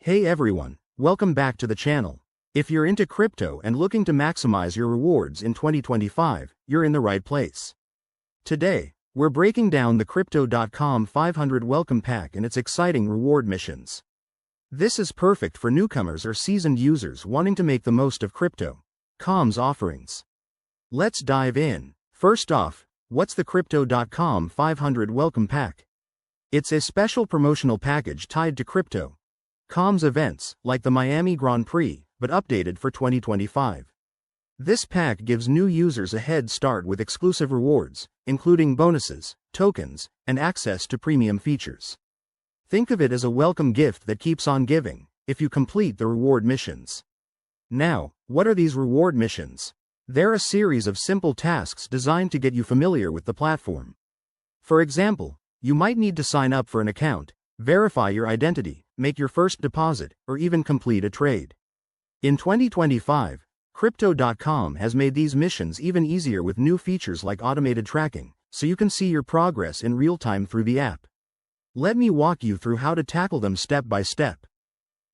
Hey everyone, welcome back to the channel. If you're into crypto and looking to maximize your rewards in 2025, you're in the right place. Today, we're breaking down the Crypto.com 500 Welcome Pack and its exciting reward missions. This is perfect for newcomers or seasoned users wanting to make the most of Crypto.com's offerings. Let's dive in. First off, what's the Crypto.com 500 Welcome Pack? It's a special promotional package tied to Crypto.com's events, like the Miami Grand Prix, but updated for 2025. This pack gives new users a head start with exclusive rewards, including bonuses, tokens, and access to premium features. Think of it as a welcome gift that keeps on giving, if you complete the reward missions. Now, what are these reward missions? They're a series of simple tasks designed to get you familiar with the platform. For example, you might need to sign up for an account, verify your identity, make your first deposit, or even complete a trade. In 2025, Crypto.com has made these missions even easier with new features like automated tracking, so you can see your progress in real time through the app. Let me walk you through how to tackle them step by step.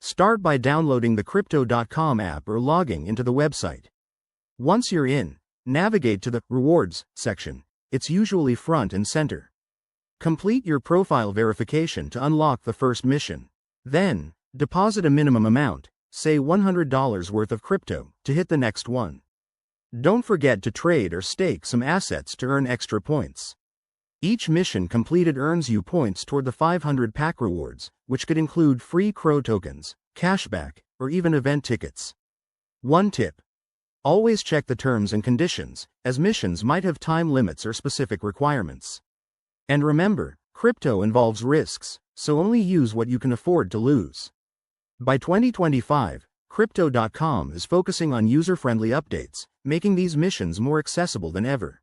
Start by downloading the Crypto.com app or logging into the website. Once you're in, navigate to the Rewards section. It's usually front and center. Complete your profile verification to unlock the first mission. Then, deposit a minimum amount, say $100 worth of crypto, to hit the next one. Don't forget to trade or stake some assets to earn extra points. Each mission completed earns you points toward the 500 pack rewards, which could include free CRO tokens, cashback, or even event tickets. One tip: always check the terms and conditions, as missions might have time limits or specific requirements. And remember, crypto involves risks, so only use what you can afford to lose. By 2025, Crypto.com is focusing on user-friendly updates, making these missions more accessible than ever.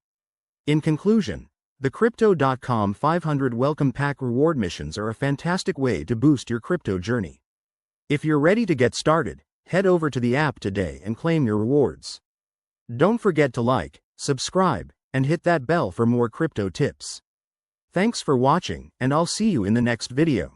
In conclusion, the Crypto.com 500 Welcome Pack reward missions are a fantastic way to boost your crypto journey. If you're ready to get started, head over to the app today and claim your rewards. Don't forget to like, subscribe, and hit that bell for more crypto tips. Thanks for watching, and I'll see you in the next video.